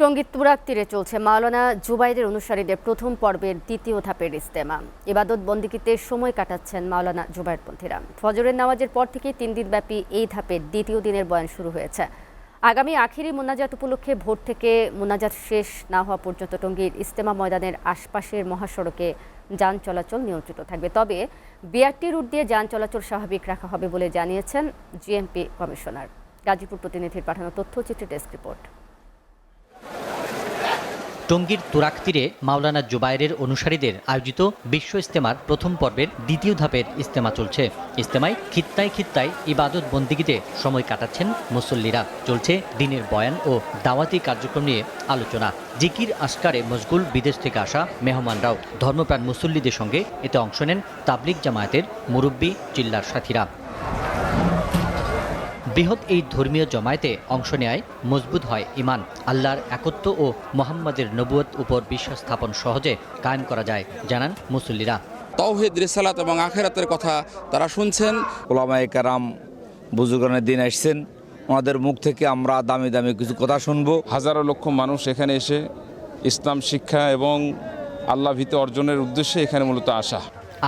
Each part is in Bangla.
টঙ্গীর তুরাগ তীরে চলছে মাওলানা জুবাইরের অনুসারীদের প্রথম পর্বের দ্বিতীয় ধাপের ইজতেমা। ইবাদত বন্দিগিতে সময় কাটাচ্ছেন মাওলানা জুবাইরপন্থীরা। ফজরের নামাজের পর থেকে 3 দিনব্যাপী এই ধাপের দ্বিতীয় দিনের বয়ান শুরু হয়েছে। আগামী আখিরি মোনাজাত উপলক্ষে ভোর থেকে মোনাজাত শেষ না হওয়া পর্যন্ত টঙ্গীর ইজতেমা ময়দানের আশপাশের মহাসড়কে যান চলাচল নিয়ন্ত্রিত থাকবে। তবে বিআরটি রুট দিয়ে যান চলাচল স্বাভাবিক রাখা হবে বলে জানিয়েছেন জিএমপি কমিশনার। গাজীপুর প্রতিনিধির পাঠানো তথ্যচিত্রে ডেস্ক রিপোর্ট। টঙ্গীর তুরাগ তীরে মাওলানা জুবাইরের অনুসারীদের আয়োজিত বিশ্ব ইজতেমার প্রথম পর্বের দ্বিতীয় ধাপের ইজতেমা চলছে। ইজতেমায় খিত্তায় খিত্তায় ইবাদত বন্দিগিতে সময় কাটাচ্ছেন মুসল্লিরা। চলছে দিনের বয়ান ও দাওয়াতি কার্যক্রম নিয়ে আলোচনা। জিকির আসকারে মশগুল বিদেশ থেকে আসা মেহমানরাও। ধর্মপ্রাণ মুসল্লিদের সঙ্গে এতে অংশ নেন তাবলিগ জামায়াতের মুরব্বী চিল্লার সাথীরা। বৃহৎ এই ধর্মীয় জমায়েতে অংশ নেয় মজবুত হয় ইমান। আল্লাহর একত্ব ও মোহাম্মদের নবুয়ত উপর বিশ্বাস স্থাপন সহজে কায়েম করা যায়, জানান মুসল্লিরা। তাওহীদ, রিসালাত এবং আখিরাতের কথা তারা শুনছেন। ওলামায়ে কেরাম বুজুর্গানের দিন আসছেন, ওনাদের মুখ থেকে আমরা দামি দামি কিছু কথা শুনবো। হাজারো লক্ষ মানুষ এখানে এসে ইসলাম শিক্ষা এবং আল্লাহ ভীতি অর্জনের উদ্দেশ্যে এখানে মূলত আসা।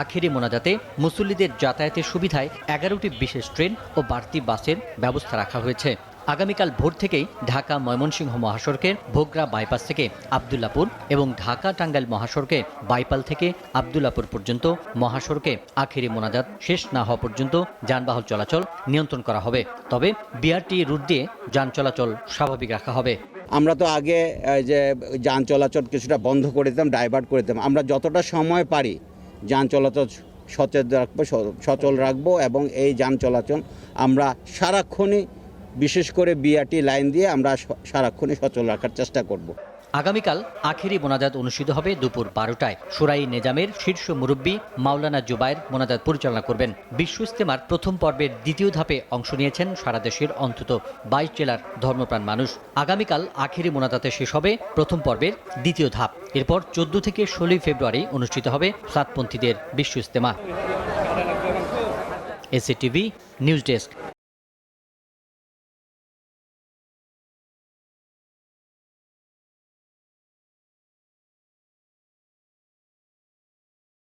আখেরি মোনাজাতে মুসল্লিদের যাতায়াতের সুবিধায় 11টি বিশেষ ট্রেন ও বাড়তি বাসের ব্যবস্থা রাখা হয়েছে। আগামীকাল ভোর থেকেই ঢাকা ময়মনসিংহ মহাসড়কের ভোগড়া বাইপাস থেকে আব্দুল্লাপুর এবং ঢাকা টাঙ্গাইল মহাসড়কে বাইপাল থেকে আব্দুল্লাপুর পর্যন্ত মহাসড়কে আখেরি মোনাজাত শেষ না হওয়া পর্যন্ত যানবাহন চলাচল নিয়ন্ত্রণ করা হবে। তবে বিআরটি রুট দিয়ে যান চলাচল স্বাভাবিক রাখা হবে। আমরা তো আগে যে যান চলাচল কিছুটা বন্ধ করে দিতাম, ডাইভার্ট করে দিতাম। আমরা যতটা সময় পারি যান চলাচল সচল রাখবো এবং এই যান চলাচল আমরা সারাক্ষণই, বিশেষ করে বিআরটি লাইন দিয়ে আমরা সারাক্ষণই সচল রাখার চেষ্টা করব। আগামীকাল আখেরি মোনাজাত অনুষ্ঠিত হবে দুপুর 12টায়। শুরাই নেজামের শীর্ষ মুরব্বী মাওলানা জুবাইর মোনাজাত পরিচালনা করবেন। বিশ্ব ইজতেমার প্রথম পর্বের দ্বিতীয় ধাপে অংশ নিয়েছেন সারা দেশের অন্তত 22 জেলার ধর্মপ্রাণ মানুষ। আগামীকাল আখেরি মোনাজাতে শেষ হবে প্রথম পর্বের দ্বিতীয় ধাপ। এরপর 14 থেকে 16 ফেব্রুয়ারি অনুষ্ঠিত হবে সাতপন্থীদের Bishwa Ijtema. SATV news desk.